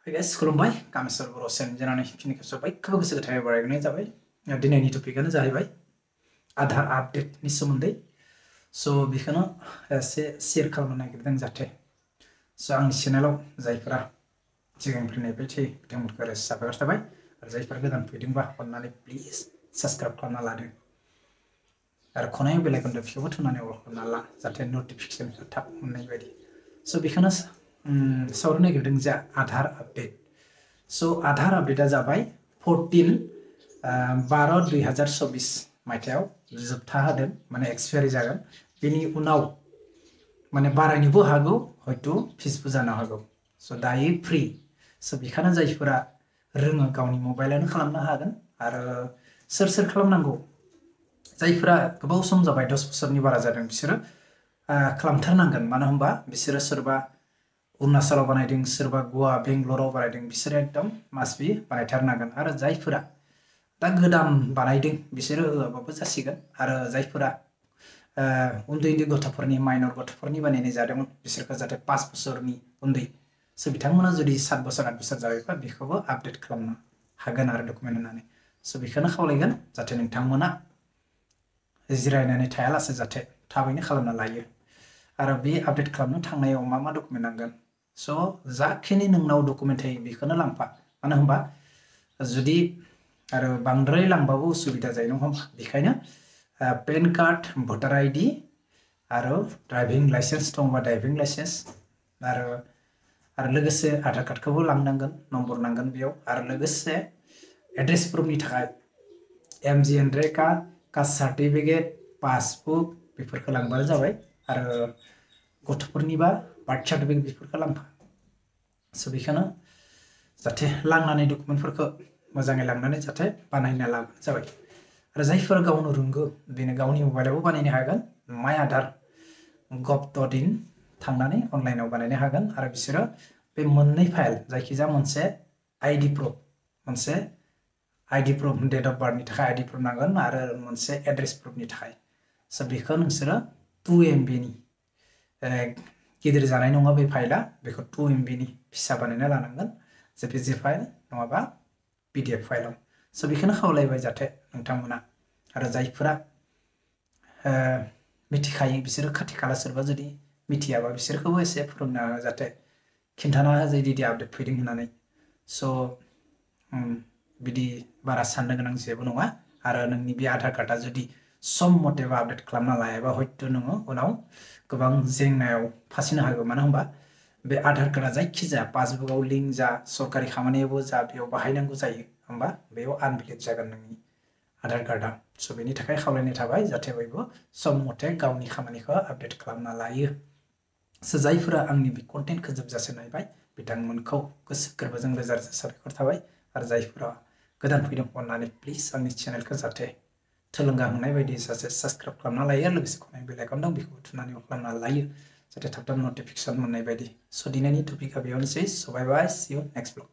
Hey guys, खुलुमबाय कामेश्वर बर' सेनजेनानै फिन खेबसे बयखौबो गोसो गोथारै बरायनाय जाबाय। दिनैनि टपिकआनो जाहैबाय आधार आपडेटनि सोमोन्दै। स' बेखौनो एसे शेयार खालामनो नागिरदों जाहाथे आंनि चेनेलाव जायफोरा सिगांनिफ्राय फैबाय थायो बिथांमोनखौ साबायखर थाबाय आरो जायफोरा गोदान फैदोंबा अन्नानै प्लिज साबस्क्राइब खालामना लादो आरो खनायाव बेल आइकन बेखौबो थुनानै अल खालामना ला जाहाथे नटिफिकेसन थाब मोननाय बायदि। स' बेखौनो सावरायनो नागिरदों जा आधार आपडेट। स' आधार आपडेटआ जाबाय 14/12/2024 मायथाइयाव जोबथा होदों, माने एक्सपायारि जागोन। बेनि उनाव माने बारायनोबो हागौ, हयथ' फिसबो जानो हागौ। स' दायो फ्रि। स' बेखायनो जायफोरा रोङो गावनि मबाइलावनो खालामनो हागोन। आरो सोर खालामनांगौ, जायफोरा गोबाव सम जाबाय 10 बोसोरनि बारा जादों बिसोरो खालामथारनांगोन। मानो होनबा बिसोरो सोरबा अरुणाचलाव बानायदों, सोरबा गवा बेंगलराव बानायदों, बिसोरो एकदम मास्ट बि बानायथारनांगोन। आरो जायफोरा दा गोदान बानायदों बिसोरो होआबाबो जासिगोन। आरो जायफोरा उन्दै गथ'फोरनि माइनर गथ'फोरनि बानायनाय जादोंमोन बिसोरखौ जाहाथे 5 बोसोरनि उन्दै बिथांमोना जुदि 7 बोसोर 8 बोसोर जाबायबा बेखौबो आपडेट खालामनो हागोन आरो डकुमेन्ट होनानै। स' बेखौनो खावलायगोन जाहाथे नोंथांमोना जिरायनानै थायालासे जाहाथे थाबैनो खालामना लायो। आरो बे आपडेट खालामनो थांनायाव मा डकुमेन्ट नांगोन, स' जाखिनि नोंनाव डकुमेन्ट थायो बेखौनो लांफा। मानो होनबा जुदि आरो बांद्राय लांबाबो उसुबिदा जायो, नङा होनबा? बेखायनो पेन कार्ड, भटार आइडि आरो ड्राइभिं लाइसेन्स दंबा ड्राइभिं लाइसेन्स आरो लोगोसे आधार कार्डखौबो लांनांगोन, नम्बर नांगोन बेयाव। आरो लोगोसे एड्रेस प्रुफनि थाखाय MGNREGA card, caste certificate, passbook बेफोरखौ लांबानो जाबाय। आरो गथ'फोरनिबा बार्थ सार्टिफिकेट बेफोरखौ लांफा। स' बेखौनो जाहाथे लांनानै डकुमेन्टफोरखौ मोजाङै लांनानै जाहाथे बानायना लाबानो जाबाय। आरो जायफोरा गावनो रोंगौ बेनो गावनि मबाइलावबो बानायनो हागोन। माइ आधार gov.in थांनानै अनलाइनाव बानायनो हागोन। आरो बिसोरो बे मोननै फाइल, जायखिजाया मोनसे आइडि प्रुफ, मोनसे आइडि प्रुफ डेट अफ बार्थनि थाखाय आइडि प्रुफ नांगोन आरो मोनसे एड्रेस प्रुफनि थाखाय। स' बेखौ नोंसोरो 2 MBनि गिदिर जानाय नङा बे फाइला, बेखौ 2 MBनि फिसा बानायना लानांगोन, JPG फाइल नङाबा PDF फाइलाव। स' बेखौनो खावलायबाय जाहाथे नोंथांमोना। आरो जायफोरा मिथिखायो बिसोरो खाथि खाला सोरबा जुदि मिथियाबा बिसोरखौबो एसे फोरोंना जाहाथे खिन्थाना होजायो आपडेट फैदों होननानै। स' बिदि बारा साननो गोनां जेबो नङा। आरो नोंनि बे आधार कार्डआ जुदि सम मथेबा आपडेट खालामना लायाबा हयथ' नोङो उनाव गोबां जेंनायाव फासिनो हागौ। मानो होनबा बे आधार कार्डआ जायखिजाया पासबुकआव लिंक जा, सरकारि खामानियावबो जा, बेयाव बाहायनांगौ जायो। होमबा बेयाव आनभेलिड जागोन नोंनि आधार कार्डआ। स' बेनि थाखाय खावलायनाय थाबाय जाहाथे बयबो सम मथे गावनि खामानिखौ आपडेट खालामना लायो। स' जायफोरा आंनि बे कन्टेन्टखौ जोबजासे नायबाय बिथांमोनखौ गोसो गोरबोजों रोजा रोजा साबायखर थाबाय। आरो जायफोरा गोदान फैदों अन्नानै प्लिज आंनि चेनेलखौ जाहाथे थुलुंगा होनाय बायदि सासे साबस्क्राइब खालामना लायो। लोगोसे खनाय बेल आइकन दं बेखौबो थुनानै अन खालामना लायो जाहाथे थाब नटिफिकेसन मोननाय बायदि। स' दिनैनि टपिकआ बेयावनोसै। स' बाय बाय, सि इउ नेक्स्ट ब्लग।